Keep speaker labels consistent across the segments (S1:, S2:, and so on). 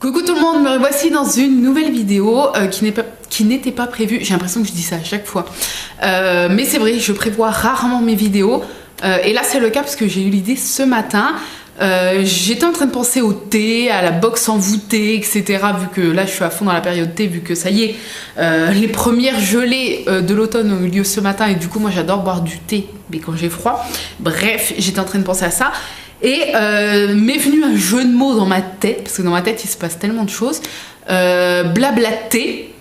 S1: Coucou tout le monde, me revoici dans une nouvelle vidéo qui n'était pas prévue. J'ai l'impression que je dis ça à chaque fois. Mais c'est vrai, je prévois rarement mes vidéos. Et là c'est le cas parce que j'ai eu l'idée ce matin. J'étais en train de penser au thé, à la box envoûtée, etc. Vu que là je suis à fond dans la période thé, vu que ça y est, les premières gelées de l'automne ont eu lieu ce matin. Et du coup moi j'adore boire du thé, mais quand j'ai froid. Bref, j'étais en train de penser à ça. Et m'est venu un jeu de mots dans ma tête, parce que dans ma tête il se passe tellement de choses, blablater.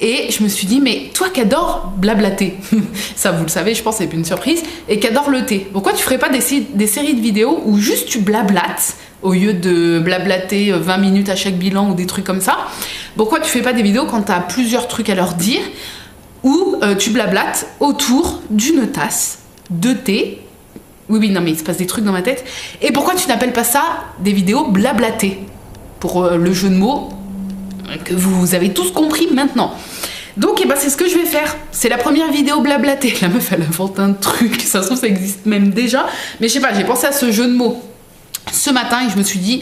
S1: Et je me suis dit, mais toi qui adores blablater, ça vous le savez, je pense c'est plus une surprise, et qui adore le thé, pourquoi tu ferais pas des séries de vidéos où juste tu blablates, au lieu de blablater 20 minutes à chaque bilan ou des trucs comme ça? Pourquoi tu fais pas des vidéos quand tu as plusieurs trucs à leur dire, où tu blablates autour d'une tasse de thé? Oui, non, mais il se passe des trucs dans ma tête. Et pourquoi tu n'appelles pas ça des vidéos blablatées? Pour le jeu de mots que vous avez tous compris maintenant. Donc, eh ben, c'est ce que je vais faire. C'est la première vidéo blablatée. La meuf, elle invente un truc. Ça se trouve, ça existe même déjà. Mais je sais pas, j'ai pensé à ce jeu de mots ce matin et je me suis dit,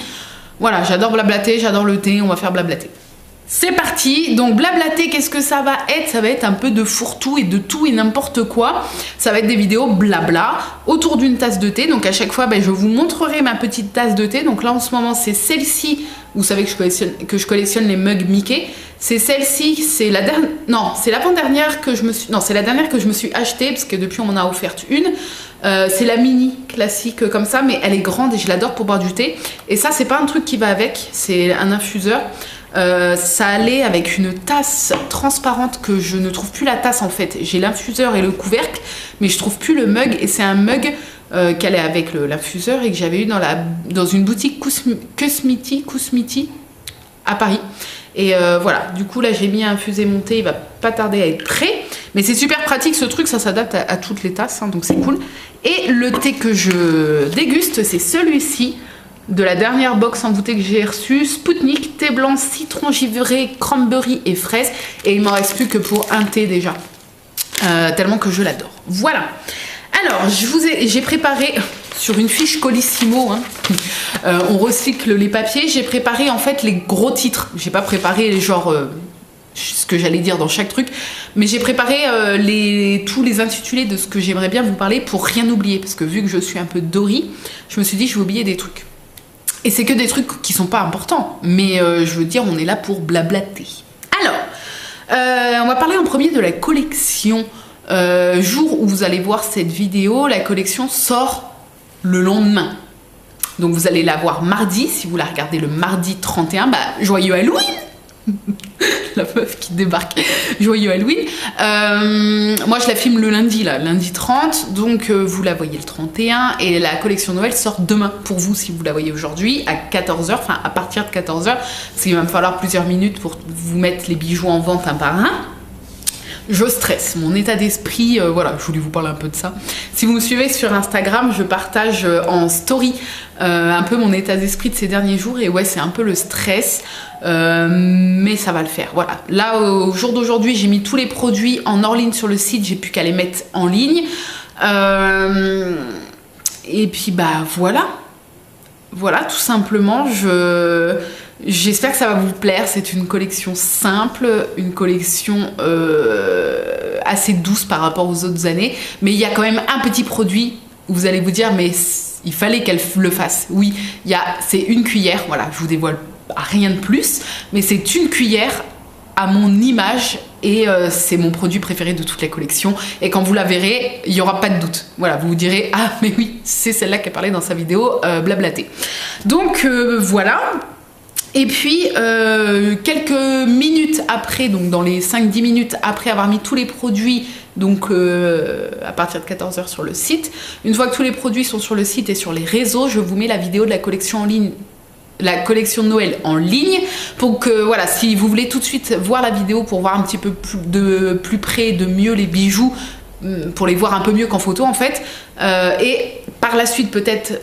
S1: voilà, j'adore blablater, j'adore le thé, on va faire blablater. C'est parti. Donc blablater, qu'est-ce que ça va être? Ça va être un peu de fourre-tout et de tout et n'importe quoi. Ça va être des vidéos blabla autour d'une tasse de thé. Donc à chaque fois, je vous montrerai ma petite tasse de thé. Donc là en ce moment, c'est celle-ci. Vous savez que je collectionne les mugs Mickey. C'est celle-ci, c'est la dernière. Non, c'est l'avant-dernière que je me suis. Non, c'est la dernière que je me suis achetée parce que depuis on m'en a offerte une. C'est la mini classique comme ça, mais elle est grande et je l'adore pour boire du thé. Et ça, c'est pas un truc qui va avec, c'est un infuseur. Ça allait avec une tasse transparente que je ne trouve plus la tasse en fait. J'ai l'infuseur et le couvercle, mais je trouve plus le mug. Et c'est un mug qu'elle est avec l'infuseur et que j'avais eu dans une boutique Kousmiti à Paris. Et voilà, du coup là j'ai mis à infuser mon thé, il va pas tarder à être prêt. Mais c'est super pratique ce truc, ça s'adapte à toutes les tasses, hein, donc c'est cool. Et le thé que je déguste, c'est celui-ci. De la dernière box envoûtée que j'ai reçue, Spoutnik, thé blanc, citron givré, cranberry et fraise. Et il m'en reste plus que pour un thé déjà. Tellement que je l'adore. Voilà. Alors, j'ai préparé sur une fiche Colissimo, hein, on recycle les papiers. J'ai préparé en fait les gros titres. J'ai pas préparé genre ce que j'allais dire dans chaque truc, mais j'ai préparé tous les intitulés de ce que j'aimerais bien vous parler pour rien oublier. Parce que vu que je suis un peu Dory, je me suis dit je vais oublier des trucs. Et c'est que des trucs qui sont pas importants, mais je veux dire, on est là pour blablater. Alors, on va parler en premier de la collection. Jour où vous allez voir cette vidéo, la collection sort le lendemain. Donc vous allez la voir mardi, si vous la regardez le mardi 31, joyeux Halloween! La meuf qui débarque, joyeux Halloween. Moi je la filme le lundi, lundi 30, donc vous la voyez le 31 et la collection Noël sort demain pour vous si vous la voyez aujourd'hui à 14h, enfin à partir de 14h, parce qu'il va me falloir plusieurs minutes pour vous mettre les bijoux en vente un par un. Je stresse, mon état d'esprit, voilà, je voulais vous parler un peu de ça. Si vous me suivez sur Instagram, je partage en story un peu mon état d'esprit de ces derniers jours. Et ouais, c'est un peu le stress, mais ça va le faire. Voilà, là, au jour d'aujourd'hui, j'ai mis tous les produits en hors ligne sur le site. J'ai plus qu'à les mettre en ligne. Et puis, voilà. Voilà, tout simplement, j'espère que ça va vous plaire. C'est une collection simple, une collection assez douce par rapport aux autres années. Mais il y a quand même un petit produit où vous allez vous dire, mais il fallait qu'elle le fasse. Oui, c'est une cuillère, voilà, je vous dévoile rien de plus, mais c'est une cuillère à mon image et c'est mon produit préféré de toute la collection. Et quand vous la verrez, il n'y aura pas de doute. Voilà, vous vous direz, ah mais oui, c'est celle-là qui a parlé dans sa vidéo blablaté. Donc voilà. Et puis, quelques minutes après, donc dans les 5-10 minutes après avoir mis tous les produits, donc à partir de 14h sur le site, une fois que tous les produits sont sur le site et sur les réseaux, je vous mets la vidéo de la collection en ligne, la collection de Noël en ligne, pour que, voilà, si vous voulez tout de suite voir la vidéo pour voir un petit peu de plus près, de mieux les bijoux, pour les voir un peu mieux qu'en photo en fait, et par la suite peut-être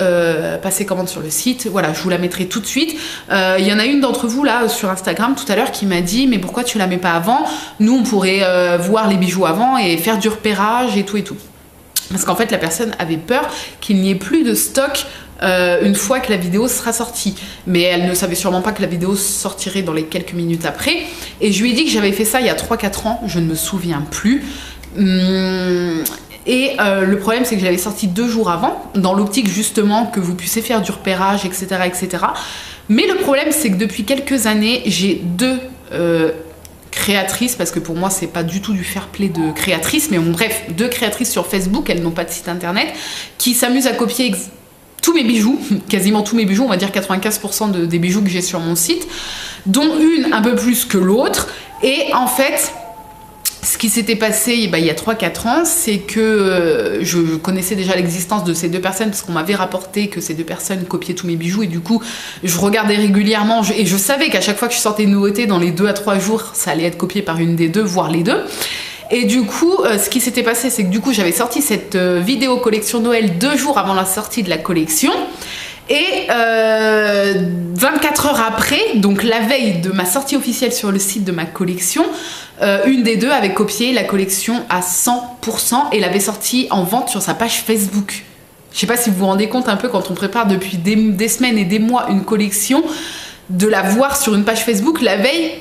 S1: passer commande sur le site. Voilà, je vous la mettrai tout de suite. Il y en a une d'entre vous là sur Instagram tout à l'heure qui m'a dit mais pourquoi tu la mets pas avant? Nous on pourrait voir les bijoux avant et faire du repérage et tout et tout. Parce qu'en fait, la personne avait peur qu'il n'y ait plus de stock une fois que la vidéo sera sortie. Mais elle ne savait sûrement pas que la vidéo sortirait dans les quelques minutes après. Et je lui ai dit que j'avais fait ça il y a 3-4 ans, je ne me souviens plus. Et le problème, c'est que je l'avais sorti 2 jours avant, dans l'optique justement que vous puissiez faire du repérage, etc. etc. Mais le problème, c'est que depuis quelques années, j'ai 2 créatrices, parce que pour moi c'est pas du tout du fair play de créatrices, mais bon, bref, 2 créatrices sur Facebook, elles n'ont pas de site internet, qui s'amusent à copier tous mes bijoux, quasiment tous mes bijoux, on va dire 95% des bijoux que j'ai sur mon site, dont une un peu plus que l'autre. Et en fait, ce qui s'était passé il y a 3-4 ans, c'est que je connaissais déjà l'existence de ces 2 personnes, parce qu'on m'avait rapporté que ces 2 personnes copiaient tous mes bijoux, et du coup je regardais régulièrement, et je savais qu'à chaque fois que je sortais une nouveauté, dans les 2 à 3 jours, ça allait être copié par une des 2, voire les 2. Et du coup, ce qui s'était passé, c'est que du coup j'avais sorti cette vidéo collection Noël 2 jours avant la sortie de la collection. Et 24 heures après, donc la veille de ma sortie officielle sur le site de ma collection, une des 2 avait copié la collection à 100% et l'avait sortie en vente sur sa page Facebook. Je sais pas si vous vous rendez compte un peu, quand on prépare depuis des semaines et des mois une collection, de la voir sur une page Facebook la veille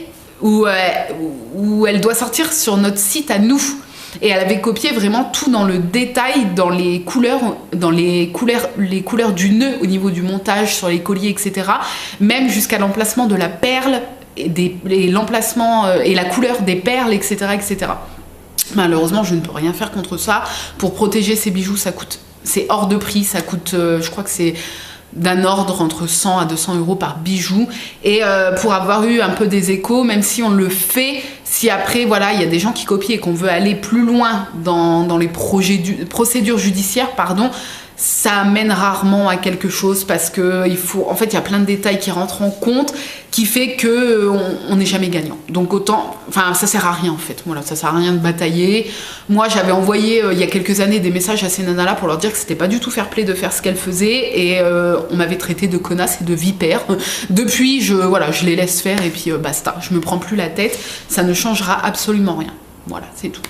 S1: où elle doit sortir sur notre site à nous. Et elle avait copié vraiment tout dans le détail, dans les couleurs du nœud au niveau du montage sur les colliers, etc. Même jusqu'à l'emplacement de la perle, et l'emplacement et la couleur des perles, etc., etc. Malheureusement, je ne peux rien faire contre ça. Pour protéger ces bijoux, c'est hors de prix, ça coûte, je crois que c'est d'un ordre entre 100 à 200 euros par bijou. Et pour avoir eu un peu des échos, même si on le fait, si après voilà il y a des gens qui copient et qu'on veut aller plus loin dans les procédures judiciaires, pardon, ça mène rarement à quelque chose, parce que en fait il y a plein de détails qui rentrent en compte, qui fait que on n'est jamais gagnant. Donc autant, enfin ça sert à rien en fait. Voilà, ça sert à rien de batailler. Moi j'avais envoyé il y a quelques années des messages à ces nanas-là pour leur dire que c'était pas du tout fair play de faire ce qu'elles faisaient, et on m'avait traité de connasse et de vipère. Depuis je les laisse faire, et puis basta. Je me prends plus la tête. Ça ne changera absolument rien. Voilà, c'est tout.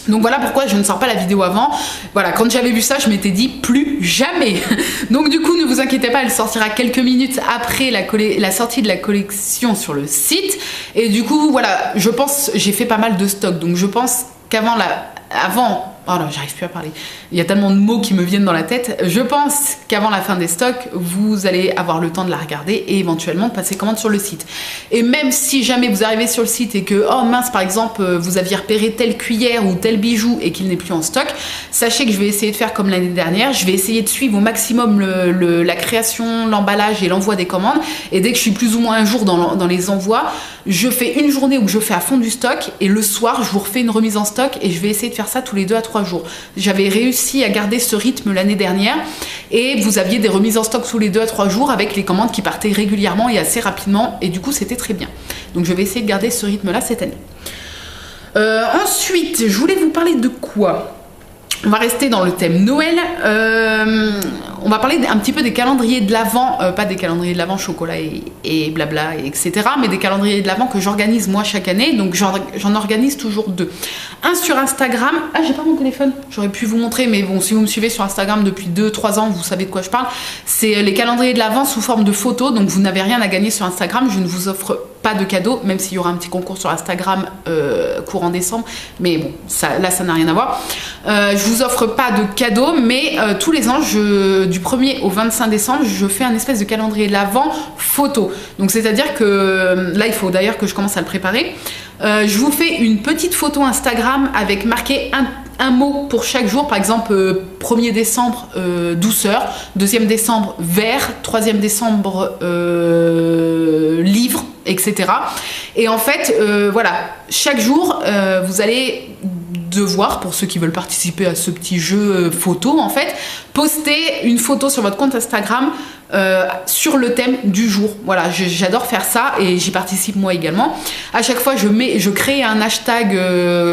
S1: Donc voilà pourquoi je ne sors pas la vidéo avant. Voilà, quand j'avais vu ça, je m'étais dit plus jamais. Donc du coup, ne vous inquiétez pas, elle sortira quelques minutes après la sortie de la collection sur le site. Et du coup, voilà, je pense, j'ai fait pas mal de stock. Donc je pense qu'avant oh là, j'arrive plus à parler. Il y a tellement de mots qui me viennent dans la tête. Je pense qu'avant la fin des stocks, vous allez avoir le temps de la regarder et éventuellement de passer commande sur le site. Et même si jamais vous arrivez sur le site et que, oh mince, par exemple, vous aviez repéré telle cuillère ou tel bijou et qu'il n'est plus en stock, sachez que je vais essayer de faire comme l'année dernière. Je vais essayer de suivre au maximum la création, l'emballage et l'envoi des commandes. Et dès que je suis plus ou moins un jour dans les envois, je fais une journée où je fais à fond du stock, et le soir, je vous refais une remise en stock, et je vais essayer de faire ça tous les 2 à 3 jours. J'avais réussi à garder ce rythme l'année dernière, et vous aviez des remises en stock tous les 2 à 3 jours avec les commandes qui partaient régulièrement et assez rapidement, et du coup c'était très bien. Donc je vais essayer de garder ce rythme là cette année. Ensuite, je voulais vous parler de quoi ? On va rester dans le thème Noël. On va parler un petit peu des calendriers de l'Avent, pas des calendriers de l'Avent chocolat et blabla, etc., mais des calendriers de l'Avent que j'organise moi chaque année. Donc j'en organise toujours 2. Un sur Instagram. Ah, j'ai pas mon téléphone. J'aurais pu vous montrer, mais bon, si vous me suivez sur Instagram depuis 2-3 ans, vous savez de quoi je parle. C'est les calendriers de l'Avent sous forme de photos. Donc vous n'avez rien à gagner sur Instagram. Je ne vous offre pas de cadeaux, même s'il y aura un petit concours sur Instagram courant décembre. Mais bon, ça n'a rien à voir. Je vous offre pas de cadeaux, mais tous les ans, du 1er au 25 décembre, je fais un espèce de calendrier de l'Avent photo. Donc c'est-à-dire que là, il faut d'ailleurs que je commence à le préparer. Je vous fais une petite photo Instagram avec marqué un mot pour chaque jour. Par exemple, 1er décembre, douceur. 2e décembre, vert. 3e décembre, livre, etc. Et en fait, voilà, chaque jour, vous allez devoir, pour ceux qui veulent participer à ce petit jeu photo, en fait, poster une photo sur votre compte Instagram sur le thème du jour. Voilà, j'adore faire ça et j'y participe moi également. À chaque fois, je crée un hashtag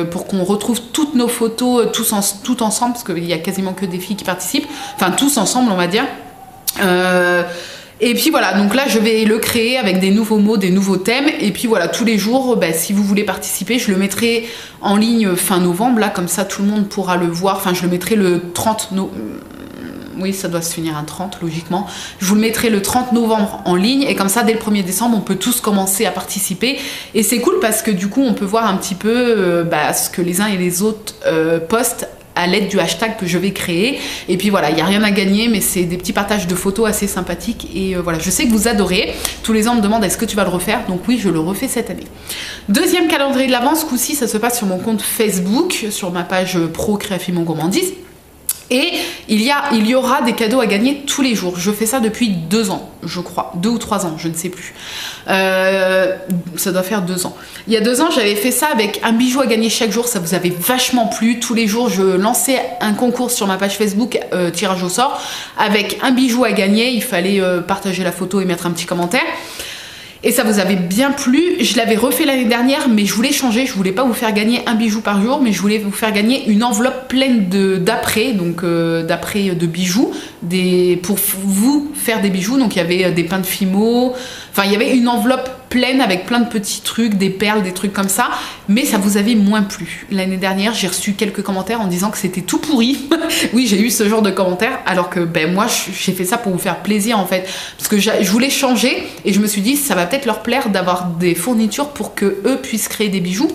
S1: pour qu'on retrouve toutes nos photos tout ensemble, parce qu'il y a quasiment que des filles qui participent, enfin tous ensemble, on va dire. Et puis voilà, donc là je vais le créer avec des nouveaux mots, des nouveaux thèmes. Et puis voilà, tous les jours, si vous voulez participer, je le mettrai en ligne fin novembre, là, comme ça tout le monde pourra le voir. Enfin, je le mettrai le 30 novembre. Oui, ça doit se finir un 30, logiquement. Je vous le mettrai le 30 novembre en ligne. Et comme ça, dès le 1er décembre, on peut tous commencer à participer. Et c'est cool parce que du coup, on peut voir un petit peu ce que les uns et les autres postent à l'aide du hashtag que je vais créer. Et puis voilà, il n'y a rien à gagner, mais c'est des petits partages de photos assez sympathiques. Et voilà, je sais que vous adorez. Tous les ans, on me demande est-ce que tu vas le refaire. Donc oui, je le refais cette année. Deuxième calendrier de l'Avent, ce coup-ci, ça se passe sur mon compte Facebook, sur ma page pro Créafimo Gourmandise. Et il y aura des cadeaux à gagner tous les jours. Je fais ça depuis 2 ans, je crois. 2 ou 3 ans, je ne sais plus. Ça doit faire 2 ans. Il y a 2 ans, j'avais fait ça avec un bijou à gagner chaque jour. Ça vous avait vachement plu. Tous les jours, je lançais un concours sur ma page Facebook, tirage au sort, avec un bijou à gagner. Il fallait partager la photo et mettre un petit commentaire. Et ça vous avait bien plu. Je l'avais refait l'année dernière, mais je voulais changer. Je voulais pas vous faire gagner un bijou par jour, mais je voulais vous faire gagner une enveloppe pleine d'apprêts, donc d'apprêts de bijoux, pour vous faire des bijoux. Donc il y avait des pains de Fimo. Enfin, il y avait une enveloppe pleine avec plein de petits trucs, des perles, des trucs comme ça. Mais ça vous avait moins plu. L'année dernière, j'ai reçu quelques commentaires en disant que c'était tout pourri. Oui, j'ai eu ce genre de commentaires, alors que moi, j'ai fait ça pour vous faire plaisir en fait. Parce que je voulais changer et je me suis dit, ça va peut-être leur plaire d'avoir des fournitures pour que eux puissent créer des bijoux.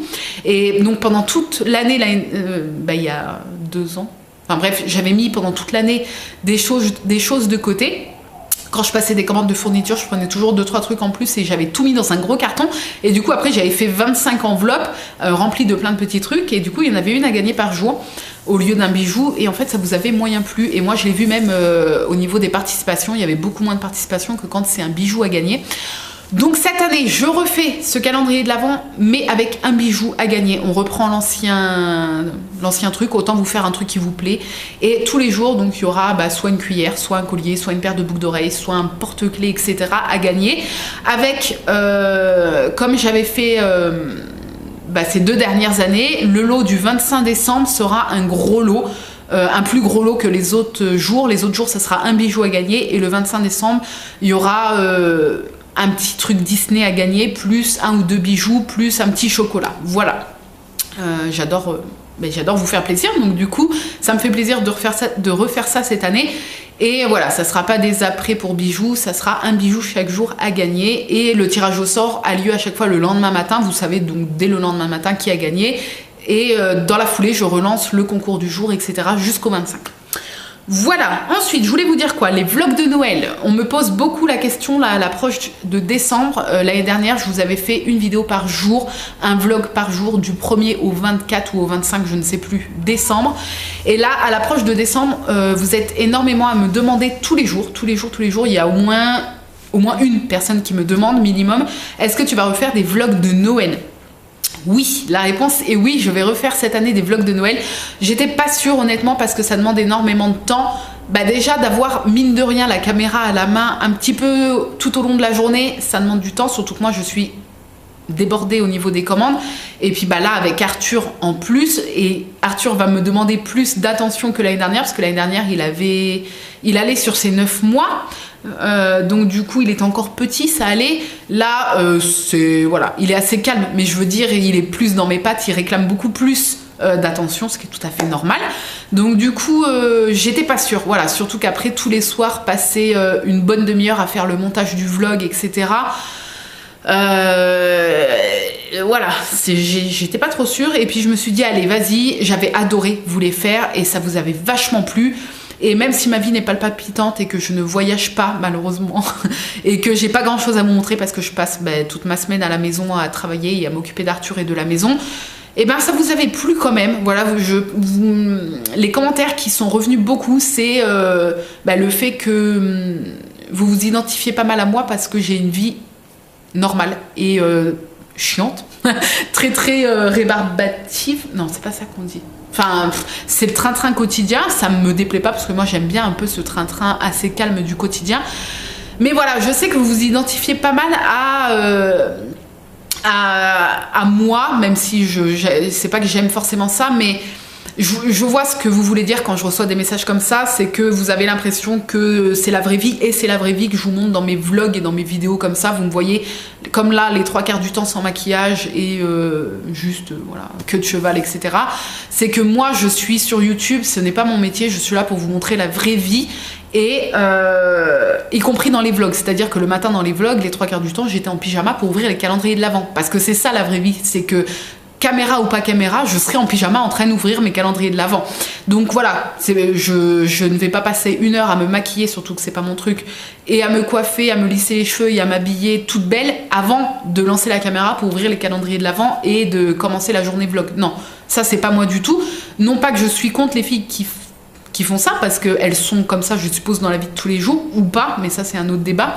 S1: Et donc pendant toute l'année, il y a 2 ans, enfin bref, j'avais mis pendant toute l'année des choses de côté. Quand je passais des commandes de fourniture, je prenais toujours 2-3 trucs en plus et j'avais tout mis dans un gros carton. Et du coup, après, j'avais fait 25 enveloppes remplies de plein de petits trucs. Et du coup, il y en avait une à gagner par jour au lieu d'un bijou. Et en fait, ça vous avait moyen plu. Et moi, je l'ai vu même au niveau des participations. Il y avait beaucoup moins de participation que quand c'est un bijou à gagner. Donc cette année, je refais ce calendrier de l'Avent, mais avec un bijou à gagner. On reprend l'ancien truc, autant vous faire un truc qui vous plaît. Et tous les jours, donc il y aura soit une cuillère, soit un collier, soit une paire de boucles d'oreilles, soit un porte-clés, etc. à gagner. Avec, comme j'avais fait ces 2 dernières années, le lot du 25 décembre sera un gros lot. Un plus gros lot que les autres jours. Les autres jours, ça sera un bijou à gagner. Et le 25 décembre, il y aura un petit truc Disney à gagner, plus 1 ou 2 bijoux, plus un petit chocolat. Voilà. J'adore vous faire plaisir. Donc du coup, ça me fait plaisir de refaire ça cette année. Et voilà, ça sera pas des apprêts pour bijoux, ça sera un bijou chaque jour à gagner. Et le tirage au sort a lieu à chaque fois le lendemain matin. Vous savez donc dès le lendemain matin qui a gagné. Et dans la foulée, je relance le concours du jour, etc. jusqu'au 25. Voilà, ensuite je voulais vous dire quoi, les vlogs de Noël, on me pose beaucoup la question là, à l'approche de décembre. L'année dernière je vous avais fait une vidéo par jour, un vlog par jour du 1er au 24 ou au 25, je ne sais plus, décembre. Et là à l'approche de décembre, vous êtes énormément à me demander tous les jours, il y a au moins une personne qui me demande minimum, est-ce que tu vas refaire des vlogs de Noël ? Oui, la réponse est oui, je vais refaire cette année des vlogs de Noël. J'étais pas sûre honnêtement parce que ça demande énormément de temps. Déjà d'avoir mine de rien la caméra à la main un petit peu tout au long de la journée, ça demande du temps, surtout que moi je suis débordée au niveau des commandes. Et puis là avec Arthur en plus, et Arthur va me demander plus d'attention que l'année dernière parce que l'année dernière il allait sur ses 9 mois. Donc du coup il est encore petit, ça allait. Là il est assez calme, mais je veux dire il est plus dans mes pattes, il réclame beaucoup plus d'attention, ce qui est tout à fait normal. Donc du coup j'étais pas sûre, voilà, surtout qu'après tous les soirs passer une bonne demi-heure à faire le montage du vlog, etc. Voilà, j'étais pas trop sûre. Et puis je me suis dit allez vas-y, j'avais adoré vous les faire et ça vous avait vachement plu. Et même si ma vie n'est pas palpitante et que je ne voyage pas malheureusement et que j'ai pas grand chose à vous montrer parce que je passe toute ma semaine à la maison à travailler et à m'occuper d'Arthur et de la maison, et ça vous avait plu quand même. Voilà, les commentaires qui sont revenus beaucoup, c'est le fait que vous vous identifiez pas mal à moi parce que j'ai une vie normale et chiante, très très rébarbative. Non, c'est pas ça qu'on dit. Enfin, c'est le train-train quotidien, ça me déplaît pas parce que moi j'aime bien un peu ce train-train assez calme du quotidien. Mais voilà, je sais que vous vous identifiez pas mal à moi, même si c'est pas que j'aime forcément ça, mais je vois ce que vous voulez dire quand je reçois des messages comme ça, c'est que vous avez l'impression que c'est la vraie vie, et c'est la vraie vie que je vous montre dans mes vlogs et dans mes vidéos comme ça. Vous me voyez comme là les 3/4 du temps sans maquillage et juste voilà, queue de cheval, etc. C'est que moi je suis sur YouTube, ce n'est pas mon métier, je suis là pour vous montrer la vraie vie. Et y compris dans les vlogs, c'est-à-dire que le matin dans les vlogs, les 3/4 du temps, j'étais en pyjama pour ouvrir les calendriers de l'Avent, parce que c'est ça la vraie vie, c'est que caméra ou pas caméra, je serai en pyjama en train d'ouvrir mes calendriers de l'Avent. Donc voilà, je ne vais pas passer 1 heure à me maquiller, surtout que c'est pas mon truc, et à me coiffer, à me lisser les cheveux et à m'habiller toute belle avant de lancer la caméra pour ouvrir les calendriers de l'Avent et de commencer la journée vlog. Non, ça c'est pas moi du tout. Non pas que je suis contre les filles qui font ça, parce qu'elles sont comme ça, je suppose, dans la vie de tous les jours, ou pas, mais ça c'est un autre débat.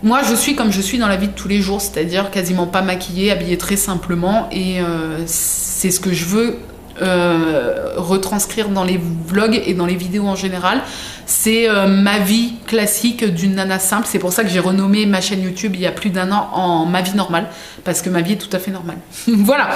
S1: Moi je suis comme je suis dans la vie de tous les jours, c'est-à-dire quasiment pas maquillée, habillée très simplement, et c'est ce que je veux retranscrire dans les vlogs et dans les vidéos en général. C'est ma vie classique d'une nana simple. C'est pour ça que j'ai renommé ma chaîne YouTube il y a plus d'1 an en Ma vie normale, parce que ma vie est tout à fait normale. Voilà.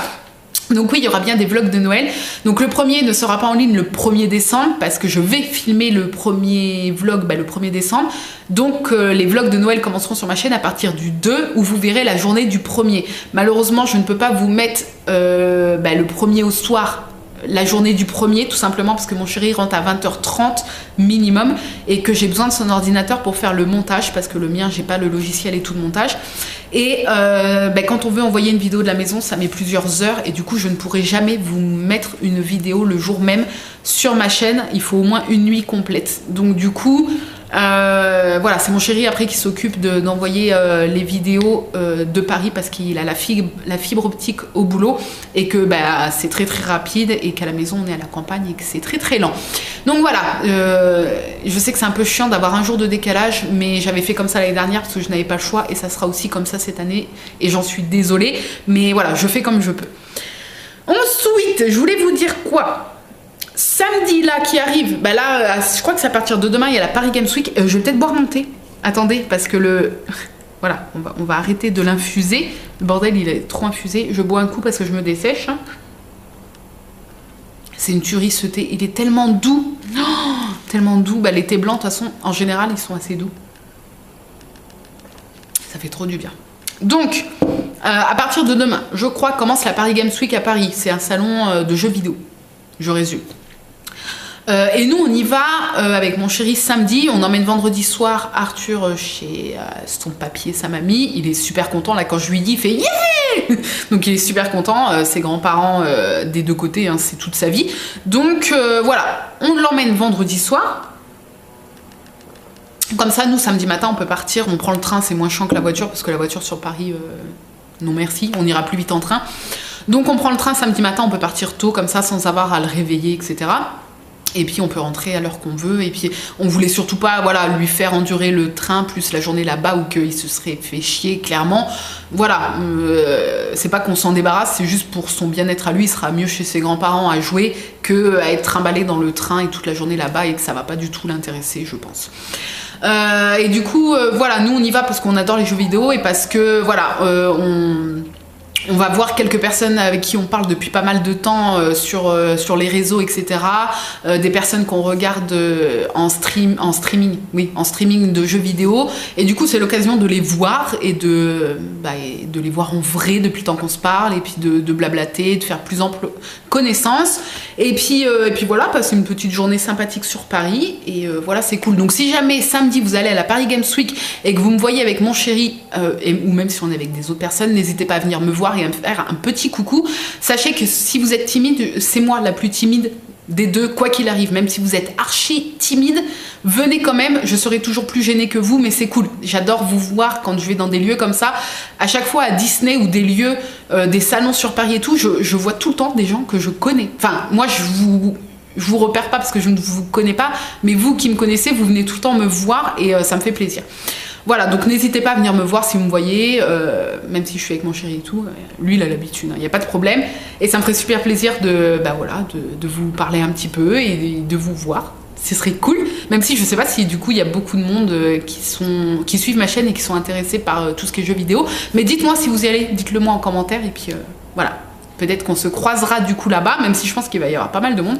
S1: Donc oui, il y aura bien des vlogs de Noël. Donc le premier ne sera pas en ligne le 1er décembre, parce que je vais filmer le premier vlog le 1er décembre. Donc les vlogs de Noël commenceront sur ma chaîne à partir du 2, où vous verrez la journée du 1er. Malheureusement, je ne peux pas vous mettre le 1er au soir, la journée du 1er, tout simplement parce que mon chéri rentre à 20h30 minimum, et que j'ai besoin de son ordinateur pour faire le montage, parce que le mien, j'ai pas le logiciel et tout de montage. Et quand on veut envoyer une vidéo de la maison, ça met plusieurs heures, et du coup je ne pourrai jamais vous mettre une vidéo le jour même sur ma chaîne. Il faut au moins une nuit complète. Donc du coup voilà, c'est mon chéri après qui s'occupe d'envoyer les vidéos de Paris, parce qu'il a la fibre optique au boulot, et que c'est très très rapide, et qu'à la maison on est à la campagne et que c'est très très lent. Donc voilà, je sais que c'est un peu chiant d'avoir un jour de décalage, mais j'avais fait comme ça l'année dernière parce que je n'avais pas le choix, et ça sera aussi comme ça cette année, et j'en suis désolée, mais voilà, je fais comme je peux. Ensuite, je voulais vous dire quoi? Samedi là qui arrive, là je crois que c'est à partir de demain, il y a la Paris Games Week. Je vais peut-être boire mon thé. Attendez, parce que voilà, on va arrêter de l'infuser. Le bordel, il est trop infusé. Je bois un coup parce que je me dessèche. C'est une tuerie ce thé, il est tellement doux. Oh, tellement doux. Les thés blancs, de toute façon, en général, ils sont assez doux. Ça fait trop du bien. Donc, à partir de demain, je crois, commence la Paris Games Week à Paris. C'est un salon de jeux vidéo. Je résume. Et nous on y va avec mon chéri samedi. On emmène vendredi soir Arthur chez son papy et sa mamie. Il est super content là, quand je lui dis, il fait yeah. Donc il est super content, ses grands-parents des deux côtés, hein, c'est toute sa vie. Donc voilà, on l'emmène vendredi soir. Comme ça, nous samedi matin on peut partir, on prend le train, c'est moins chiant que la voiture, parce que la voiture sur Paris, non merci, on ira plus vite en train. Donc on prend le train samedi matin, on peut partir tôt comme ça sans avoir à le réveiller, etc. Et puis on peut rentrer à l'heure qu'on veut. Et puis on voulait surtout pas lui faire endurer le train plus la journée là-bas, ou qu'il se serait fait chier clairement. Voilà, c'est pas qu'on s'en débarrasse, c'est juste pour son bien-être à lui. Il sera mieux chez ses grands-parents à jouer que à être trimballé dans le train et toute la journée là-bas, et que ça va pas du tout l'intéresser, je pense. Et du coup, voilà, nous on y va parce qu'on adore les jeux vidéo, et parce que voilà, on va voir quelques personnes avec qui on parle depuis pas mal de temps sur les réseaux, etc. Des personnes qu'on regarde en streaming de jeux vidéo. Et du coup, c'est l'occasion de les voir et de les voir en vrai depuis le temps qu'on se parle, et puis de blablater, de faire plus ample connaissance. Et puis voilà, passer une petite journée sympathique sur Paris. Et voilà, c'est cool. Donc si jamais samedi vous allez à la Paris Games Week et que vous me voyez avec mon chéri, ou même si on est avec des autres personnes, n'hésitez pas à venir me voir et à me faire un petit coucou. Sachez que si vous êtes timide, c'est moi la plus timide des deux, quoi qu'il arrive. Même si vous êtes archi timide, venez quand même, je serai toujours plus gênée que vous, mais c'est cool. J'adore vous voir quand je vais dans des lieux comme ça. À chaque fois à Disney ou des lieux, des salons sur Paris et tout, je vois tout le temps des gens que je connais. Enfin, moi je vous repère pas parce que je ne vous connais pas, mais vous qui me connaissez, vous venez tout le temps me voir, et ça me fait plaisir. Voilà, donc n'hésitez pas à venir me voir si vous me voyez, même si je suis avec mon chéri et tout. Lui, il a l'habitude, il n'y a pas de problème. Et ça me ferait super plaisir de vous parler un petit peu et de vous voir. Ce serait cool, même si je sais pas si du coup il y a beaucoup de monde qui suivent ma chaîne et qui sont intéressés par tout ce qui est jeux vidéo. Mais dites-moi si vous y allez, dites-le moi en commentaire, et puis voilà. peut-être qu'on se croisera du coup là-bas, même si je pense qu'il va y avoir pas mal de monde.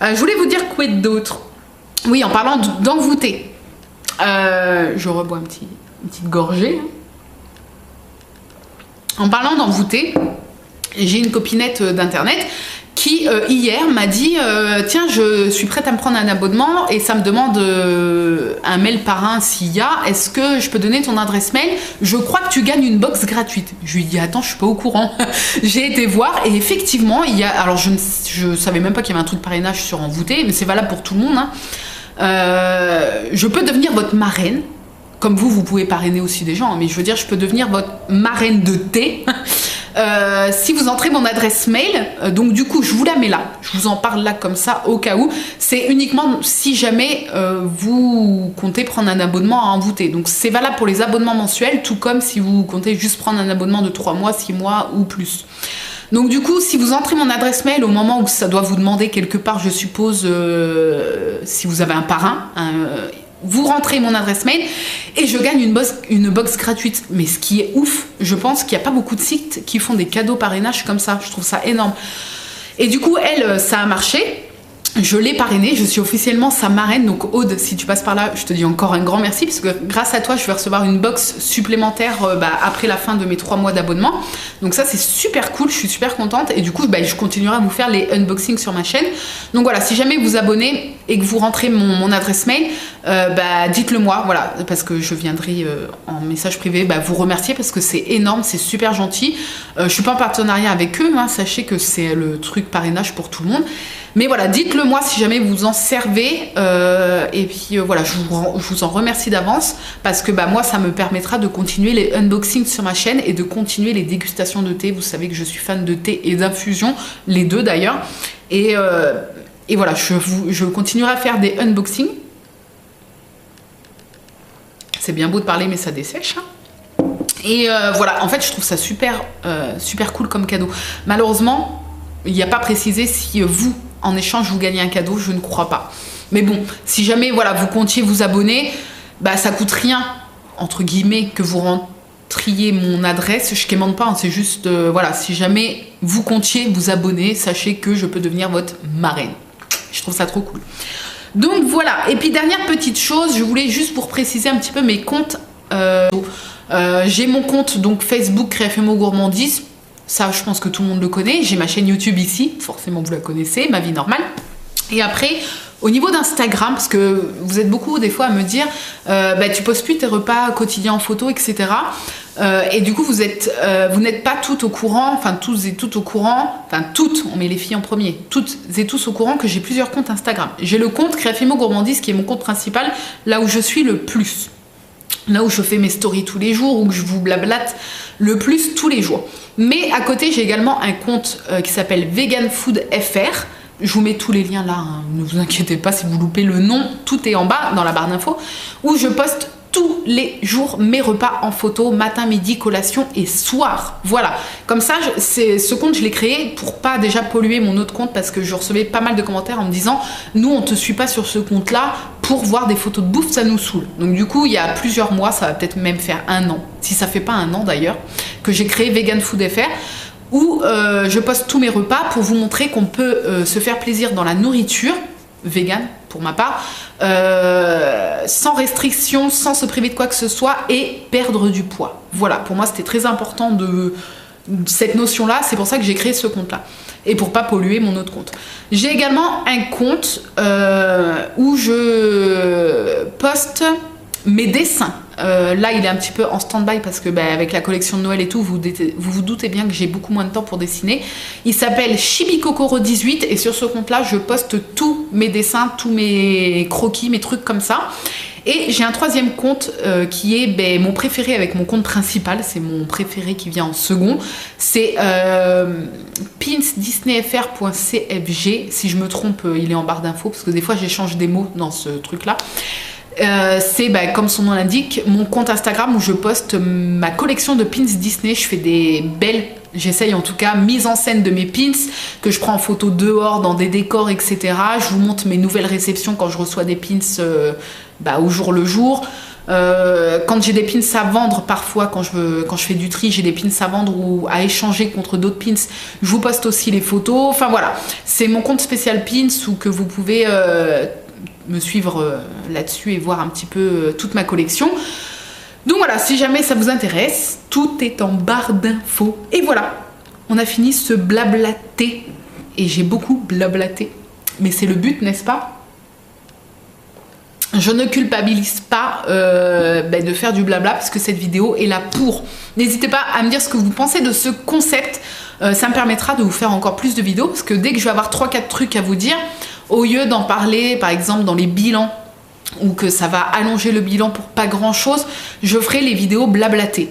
S1: Je voulais vous dire quoi d'autre. Oui, en parlant d'envoûter. Je rebois une petite gorgée. En parlant d'envoûter, j'ai une copinette d'internet qui hier m'a dit tiens, je suis prête à me prendre un abonnement et ça me demande un mail par un s'il y a, est-ce que je peux donner ton adresse mail, je crois que tu gagnes une box gratuite. Je lui ai dit attends, je suis pas au courant. J'ai été voir et effectivement il y a, alors je savais même pas qu'il y avait un truc parrainage sur envoûté, mais c'est valable pour tout le monde, hein. Je peux devenir votre marraine. Comme vous pouvez parrainer aussi des gens, mais je veux dire, je peux devenir votre marraine de thé. Si vous entrez mon adresse mail, donc du coup, je vous la mets là. Je vous en parle là comme ça, au cas où. C'est uniquement si jamais vous comptez prendre un abonnement à envoûter. Donc c'est valable pour les abonnements mensuels, tout comme si vous comptez juste prendre un abonnement de 3 mois, 6 mois ou plus. Donc du coup, si vous entrez mon adresse mail au moment où ça doit vous demander quelque part, je suppose, si vous avez un parrain, vous rentrez mon adresse mail et je gagne une box gratuite. Mais ce qui est ouf, je pense qu'il n'y a pas beaucoup de sites qui font des cadeaux parrainage comme ça. Je trouve ça énorme. Et du coup, elle, ça a marché. Je l'ai parrainée, je suis officiellement sa marraine. Donc Aude, si tu passes par là, je te dis encore un grand merci parce que grâce à toi, je vais recevoir une box supplémentaire après la fin de mes 3 mois d'abonnement. Donc ça, c'est super cool, je suis super contente. Et du coup, je continuerai à vous faire les unboxings sur ma chaîne. Donc voilà, si jamais vous abonnez et que vous rentrez mon adresse mail, dites-le moi, voilà, parce que je viendrai en message privé vous remercier parce que c'est énorme, c'est super gentil. Je suis pas en partenariat avec eux, hein, sachez que c'est le truc parrainage pour tout le monde. Mais voilà, dites-le moi si jamais vous en servez. Et puis voilà, je vous en remercie d'avance parce que moi, ça me permettra de continuer les unboxings sur ma chaîne et de continuer les dégustations de thé. Vous savez que je suis fan de thé et d'infusion, les deux d'ailleurs. Et voilà, je continuerai à faire des unboxings. C'est bien beau de parler, mais ça dessèche. Hein. Et voilà, en fait, je trouve ça super cool comme cadeau. Malheureusement, il n'y a pas précisé si vous, en échange, vous gagnez un cadeau, je ne crois pas. Mais bon, si jamais voilà, vous comptiez vous abonner, ça coûte rien, entre guillemets, que vous rentriez mon adresse. Je ne quémande pas, hein, c'est juste, voilà, si jamais vous comptiez vous abonner, sachez que je peux devenir votre marraine. Je trouve ça trop cool. Donc voilà, et puis dernière petite chose, je voulais juste pour préciser un petit peu mes comptes. J'ai mon compte donc Facebook Créafimo Gourmandise. Ça, je pense que tout le monde le connaît. J'ai ma chaîne YouTube ici, forcément vous la connaissez, ma vie normale. Et après, au niveau d'Instagram, parce que vous êtes beaucoup des fois à me dire tu postes plus tes repas quotidiens en photo, etc. Et du coup, vous n'êtes pas toutes au courant, enfin tous et toutes au courant, enfin toutes, on met les filles en premier, toutes et tous au courant que j'ai plusieurs comptes Instagram. J'ai le compte Créafimo Gourmandise qui est mon compte principal, là où je suis le plus. Là où je fais mes stories tous les jours, où je vous blablate le plus tous les jours. Mais à côté, j'ai également un compte qui s'appelle Vegan Food FR. Je vous mets tous les liens là, hein. Ne vous inquiétez pas si vous loupez le nom, tout est en bas dans la barre d'infos, où je poste tous les jours mes repas en photo, matin, midi, collation et soir. Voilà, comme ça, ce compte, je l'ai créé pour pas déjà polluer mon autre compte parce que je recevais pas mal de commentaires en me disant « Nous, on te suit pas sur ce compte-là pour voir des photos de bouffe, ça nous saoule. » Donc du coup, il y a plusieurs mois, ça va peut-être même faire 1 an, si ça fait pas 1 an d'ailleurs, que j'ai créé Vegan Food FR, où je poste tous mes repas pour vous montrer qu'on peut se faire plaisir dans la nourriture, vegan pour ma part, sans restriction, sans se priver de quoi que ce soit et perdre du poids. Voilà, pour moi c'était très important de cette notion-là, c'est pour ça que j'ai créé ce compte-là. Et pour pas polluer mon autre compte. J'ai également un compte où je poste mes dessins. Là, il est un petit peu en stand-by parce que avec la collection de Noël et tout, vous vous doutez bien que j'ai beaucoup moins de temps pour dessiner. Il s'appelle Chibikokoro18 et sur ce compte-là, je poste tous mes dessins, tous mes croquis, mes trucs comme ça. Et j'ai un troisième compte qui est mon préféré avec mon compte principal. C'est mon préféré qui vient en second. C'est pinsdisneyfr.cfg. Si je me trompe, il est en barre d'infos parce que des fois, j'échange des mots dans ce truc-là. C'est comme son nom l'indique, mon compte Instagram où je poste ma collection de pins Disney. Je fais des belles, j'essaye en tout cas, mise en scène de mes pins que je prends en photo dehors dans des décors, etc. Je vous montre mes nouvelles réceptions quand je reçois des pins au jour le jour. Quand j'ai des pins à vendre, parfois quand je fais du tri, j'ai des pins à vendre ou à échanger contre d'autres pins, je vous poste aussi les photos. Enfin voilà, c'est mon compte spécial pins où que vous pouvez me suivre là-dessus et voir un petit peu toute ma collection. Donc voilà, si jamais ça vous intéresse, tout est en barre d'infos. Et voilà, on a fini ce blablaté. Et j'ai beaucoup blablaté. Mais c'est le but, n'est-ce pas? Je ne culpabilise pas de faire du blabla parce que cette vidéo est là pour. N'hésitez pas à me dire ce que vous pensez de ce concept. Ça me permettra de vous faire encore plus de vidéos parce que dès que je vais avoir 3-4 trucs à vous dire, au lieu d'en parler par exemple dans les bilans ou que ça va allonger le bilan pour pas grand chose, je ferai les vidéos blablatées.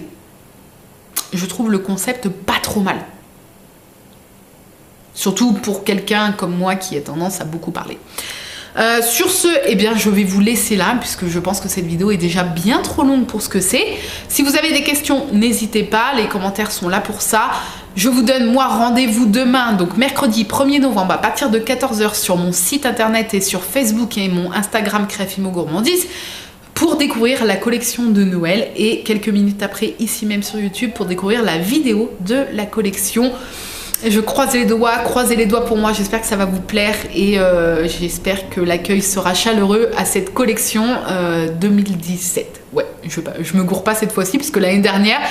S1: Je trouve le concept pas trop mal. Surtout pour quelqu'un comme moi qui a tendance à beaucoup parler. Sur ce, eh bien, je vais vous laisser là puisque je pense que cette vidéo est déjà bien trop longue pour ce que c'est. Si vous avez des questions, n'hésitez pas, les commentaires sont là pour ça. Je vous donne, moi, rendez-vous demain, donc mercredi 1er novembre à partir de 14 h sur mon site internet et sur Facebook et mon Instagram Créafimo Gourmandise pour découvrir la collection de Noël et quelques minutes après, ici même sur YouTube, pour découvrir la vidéo de la collection. Je croise les doigts, croisez les doigts pour moi, j'espère que ça va vous plaire et j'espère que l'accueil sera chaleureux à cette collection 2017. Ouais, je me gourre pas cette fois-ci parce que l'année dernière,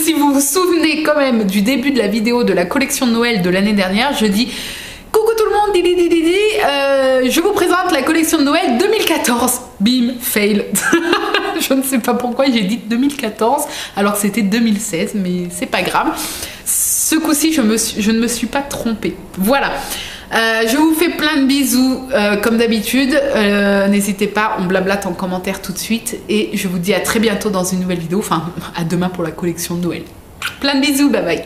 S1: si vous vous souvenez quand même du début de la vidéo de la collection de Noël de l'année dernière, je dis coucou tout le monde, je vous présente la collection de Noël 2014. Bim, fail. Je ne sais pas pourquoi j'ai dit 2014 alors que c'était 2016, mais c'est pas grave. Ce coup-ci, je ne me suis pas trompée. Voilà. Je vous fais plein de bisous comme d'habitude. N'hésitez pas, on blablate en commentaire tout de suite. Et je vous dis à très bientôt dans une nouvelle vidéo. Enfin, à demain pour la collection de Noël. Plein de bisous, bye bye.